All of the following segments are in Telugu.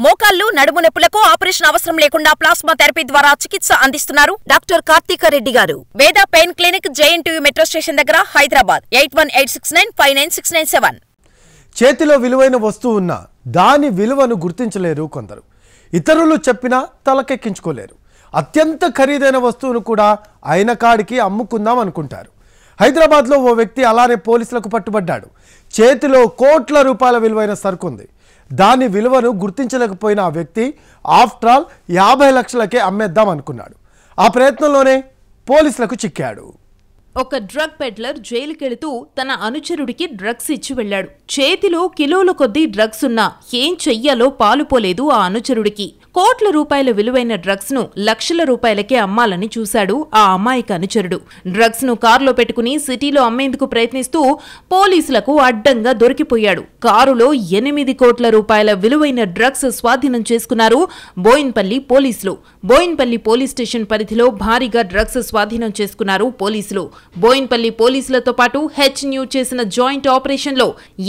మోకాళ్లు నడుము నొప్పులకు ఆపరేషన్ అవసరం లేకుండా ప్లాస్మా థెరపీ ద్వారా చికిత్స అందిస్తున్నారు డాక్టర్ కార్తీక రెడ్డి గారు. వేద pain clinic, JNTU metro station దగ్గర, హైదరాబాద్ 8186959697. చేతిలో విలువైన వస్తువు ఉన్నా దాని విలువను గుర్తించలేరు కొందరు. ఇతరులు చెప్పినా తలకెక్కించుకోలేరు. అత్యంత ఖరీదైన వస్తువును కూడా అయిన కాడికి అమ్ముకుందాం అనుకుంటారు. హైదరాబాద్లో ఓ వ్యక్తి అలానే పోలీసులకు పట్టుబడ్డాడు. చేతిలో కోట్ల రూపాయల విలువైన సరుకుంది. దాని విలువను గుర్తించలేకపోయిన ఆ వ్యక్తి ఆఫ్టర్ ఆల్ 50 లక్షలకే అమ్మేద్దాం అనుకున్నాడు. ఆ ప్రయత్నంలోనే పోలీసులకు చిక్కాడు. ఒక డ్రగ్ పెడ్లర్ జైలుకెళుతూ తన అనుచరుడికి డ్రగ్స్ ఇచ్చి వెళ్లాడు. చేతిలో కిలోల కొద్దీ డ్రగ్స్ ఉన్నా ఏం చెయ్యాలో పాలుపోలేదు ఆ అనుచరుడికి. కోట్ల రూపాయల విలువైన డ్రగ్స్ ను లక్షల రూపాయలకే అమ్మాలని చూశాడు ఆ అమాయక అనుచరుడు. డ్రగ్స్ ను కారులో పెట్టుకుని సిటీలో అమ్మేందుకు ప్రయత్నిస్తూ పోలీసులకు అడ్డంగా దొరికిపోయాడు. కారులో 8 కోట్ల రూపాయల విలువైన డ్రగ్స్ స్వాధీనం చేసుకున్నారు బోయిన్పల్లి పోలీసులు. బోయిన్పల్లి పోలీస్ స్టేషన్ పరిధిలో భారీగా డ్రగ్స్ స్వాధీనం చేసుకున్నారు పోలీసులు. బోయిన్పల్లి పోలీసులతో పాటు HNU చేసిన జాయింట్ ఆపరేషన్ లో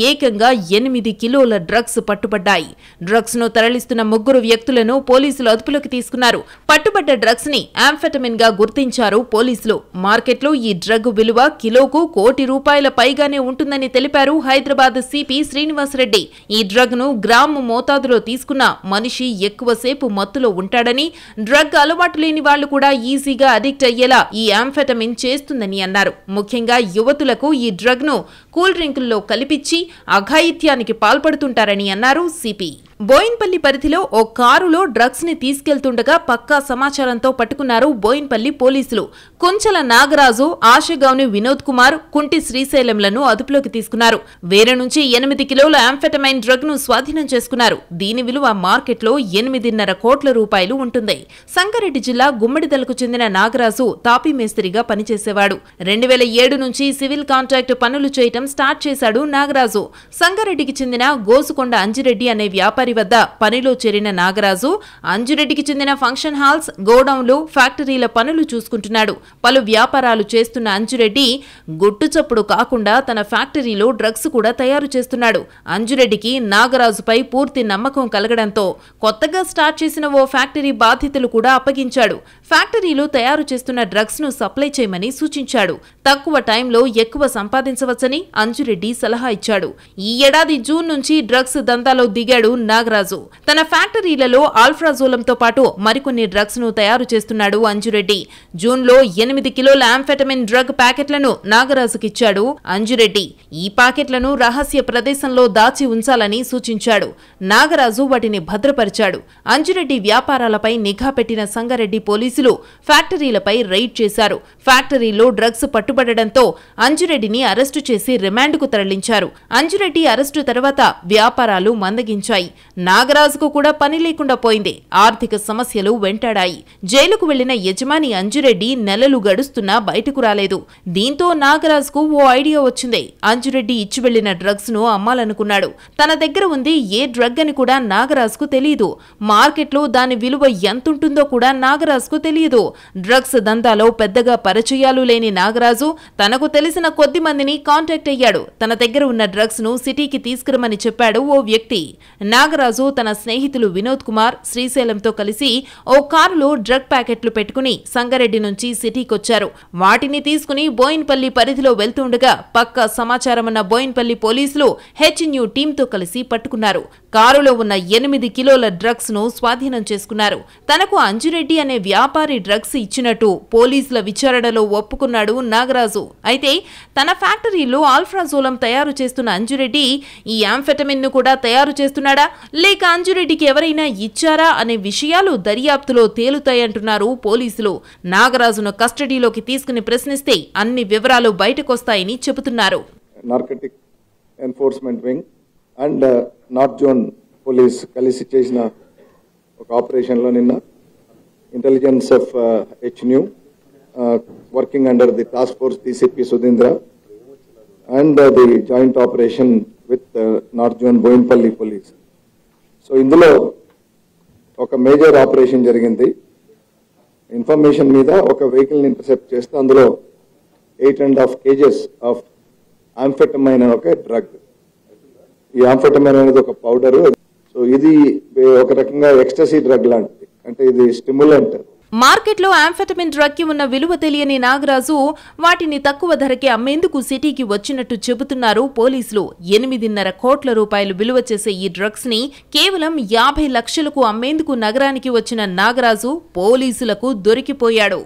ఏకంగా 8 కిలోల డ్రగ్స్ పట్టుబడ్డాయి. డ్రగ్స్ ను తరలిస్తున్న 3 వ్యక్తులను పోలీసులు అదుపులోకి తీసుకున్నారు. పట్టుబడ్డ డ్రగ్స్ ని ఆంఫెటమిన్ గా గుర్తించారు పోలీసులు. మార్కెట్లో ఈ డ్రగ్ విలువ కిలోకు ₹1 కోటి పైగానే ఉంటుందని తెలిపారు హైదరాబాద్ సిపి శ్రీనివాసరెడ్డి. ఈ డ్రగ్ ను గ్రాము మోతాదులో తీసుకున్న మనిషి ఎక్కువసేపు మత్తులో ఉంటాడని, డ్రగ్ అలవాటు లేని వాళ్లు కూడా ఈజీగా అడిక్ట్ అయ్యేలా ఈ ఆంఫెటమిన్ చేస్తుందని అన్నారు. ముఖ్యంగా యువతులకు ఈ డ్రగ్ ను కూల్ డ్రింకుల్లో కలిపిచ్చి అఘాయిత్యానికి పాల్పడుతుంటారని అన్నారు సిపి. బోయిన్పల్లి పరిధిలో ఓ కారులో డ్రగ్స్ ని తీసుకెళ్తుండగా పక్కా సమాచారంతో పట్టుకున్నారు బోయిన్పల్లి పోలీసులు. కుంచల నాగరాజు, ఆశగౌని వినోద్ కుమార్, కుంటి శ్రీశైలంలను అదుపులోకి తీసుకున్నారు. వేరే నుంచి 8 కిలోల ఆంఫెటమైన్ డ్రగ్ ను స్వాధీనం చేసుకున్నారు. దీని విలువ మార్కెట్లో 8.5 కోట్ల రూపాయలు ఉంటుంది. సంగారెడ్డి జిల్లా గుమ్మడిదలకు చెందిన నాగరాజు తాపీ మేస్త్రిగా పనిచేసేవాడు. 2007 నుంచి సివిల్ కాంట్రాక్ట్ పనులు చేయటం స్టార్ట్ చేశాడు నాగరాజు. సంగారెడ్డికి చెందిన గోసుకొండ అంజిరెడ్డి అనే వ్యాపారి వద్ద పనిలో చేరిన నాగరాజు అంజిరెడ్డికి చెందిన ఫంక్షన్ హాల్స్, గోడౌన్లు, ఫ్యాక్టరీల పనులు చూసుకుంటున్నాడు. పలు వ్యాపారాలు చేస్తున్న అంజిరెడ్డి గుట్టుచప్పుడు కాకుండా తన ఫ్యాక్టరీలో డ్రగ్స్ కూడా తయారు చేస్తున్నాడు. అంజిరెడ్డికి నాగరాజుపై పూర్తి నమ్మకం కలగడంతో కొత్తగా స్టార్ట్ చేసిన ఓ ఫ్యాక్టరీ బాధ్యతలు కూడా అప్పగించాడు. ఫ్యాక్టరీలో తయారు చేస్తున్న డ్రగ్స్ ను సప్లై చేయమని సూచించాడు. తక్కువ టైంలో ఎక్కువ సంపాదించవచ్చని అంజిరెడ్డి సలహా ఇచ్చాడు. ఈ ఏడాది జూన్ నుంచి డ్రగ్స్ దందాలో దిగాడు నాగరాజు. తన ఫ్యాక్టరీలలో ఆల్ఫ్రాజోలంతో పాటు మరికొన్ని డ్రగ్స్ ను తయారు చేస్తున్నాడు అంజిరెడ్డి. జూన్ లో 8 కిలోల ఆంఫెటమిన్ డ్రగ్ ప్యాకెట్లను నాగరాజుకిచ్చాడు అంజిరెడ్డి. ఈ ప్యాకెట్లను రహస్య ప్రదేశంలో దాచి ఉంచాలని సూచించాడు. నాగరాజు వాటిని భద్రపరిచాడు. అంజిరెడ్డి వ్యాపారాలపై నిఘా పెట్టిన సంగారెడ్డి పోలీసులు ఫ్యాక్టరీలపై రైడ్ చేశారు. ఫ్యాక్టరీలో డ్రగ్స్ పట్టుబడడంతో అంజిరెడ్డిని అరెస్టు చేసి రిమాండ్కు తరలించారు. అంజిరెడ్డి అరెస్టు తర్వాత వ్యాపారాలు మందగించాయి. నాగరాజుకు కూడా పని లేకుండా పోయింది. ఆర్థిక సమస్యలు వెంటాడాయి. జైలుకు వెళ్లిన యజమాని అంజిరెడ్డి నెలలు గడుస్తున్నా బయటకు రాలేదు. దీంతో నాగరాజుకు ఓ ఐడియా వచ్చింది. అంజిరెడ్డి ఇచ్చి వెళ్లిన డ్రగ్స్ ను అమ్మాలనుకున్నాడు. తన దగ్గర ఉంది ఏ డ్రగ్ అని కూడా నాగరాజుకు తెలియదు. మార్కెట్లో దాని విలువ ఎంతుంటుందో కూడా నాగరాజుకు తెలియదు. డ్రగ్స్ దందాలో పెద్దగా పరిచయాలు లేని నాగరాజు తనకు తెలిసిన కొద్ది మందిని కాంటాక్ట్ అయ్యాడు. తన దగ్గర ఉన్న డ్రగ్స్ ను సిటీకి తీసుకురమని చెప్పాడు ఓ వ్యక్తి. నాగరాజు తన స్నేహితులు వినోద్ కుమార్, శ్రీశైలంతో కలిసి ఓ కారులో డ్రగ్ ప్యాకెట్లు పెట్టుకుని సంగారెడ్డి నుంచి సిటీకొచ్చారు. వాటిని తీసుకుని బోయిన్పల్లి పరిధిలో వెళ్తుండగా పక్కా సమాచారమున్న బోయిన్పల్లి పోలీసులు HNU టీంతో కలిసి పట్టుకున్నారు. కారులో ఉన్న 8 కిలోల డ్రగ్స్ ను స్వాధీనం చేసుకున్నారు. తనకు అంజిరెడ్డి అనే వ్యాపారి డ్రగ్స్ ఇచ్చినట్టు పోలీసుల విచారణలో ఒప్పుకున్నాడు నాగరాజు. అయితే తన ఫ్యాక్టరీలో ఆల్ఫ్రాజోలం తయారు చేస్తున్న అంజిరెడ్డి ఈ ఆంఫెటమిన్ ను కూడా తయారు చేస్తున్నాడా లేక అంజిరెడ్డికి ఎవరైనా ఇచ్చారా అనే విషయాలు దర్యాప్తులో తేలుతాయంటున్నారు పోలీసులు. నాగరాజును కస్టడీలోకి తీసుకుని ప్రశ్నిస్తే అన్ని వివరాలు బయటకొస్తాయని చెబుతున్నారు. Narcotic enforcement wing and north zone police కలిసి చేసిన ఒక ఆపరేషన్ లో నిన్న intelligence of HNU working under the task force DCP Sudheendra and the joint operation with north zone Bowenpally police. So ఇందులో ఒక మేజర్ ఆపరేషన్ జరిగింది. ఇన్ఫర్మేషన్ మీద ఒక వెహికల్ ని ఇంటర్సెప్ట్ చేస్తే అందులో 8.5 kgs ఆఫ్ ఆంఫెటమైన్ అనే ఒక డ్రగ్. ఈ ఆంఫెటమైన్ అనేది ఒక పౌడర్. సో సో ఇది ఒక రకంగా ఎక్స్టసీ డ్రగ్ లాంటిది, అంటే ఇది స్టిమ్యులెంట్. మార్కెట్లో ఆంఫెటమిన్ డ్రగ్ కి ఉన్న విలువ తెలియని నాగరాజు వాటిని తక్కువ ధరకే అమ్మేందుకు సిటీకి వచ్చినట్టు చెబుతున్నారు పోలీసులు. 8.5 కోట్ల రూపాయలు విలువ చేసే ఈ డ్రగ్స్ ని కేవలం 50 లక్షలకు అమ్మేందుకు నగరానికి వచ్చిన నాగరాజు పోలీసులకు దొరికిపోయాడు.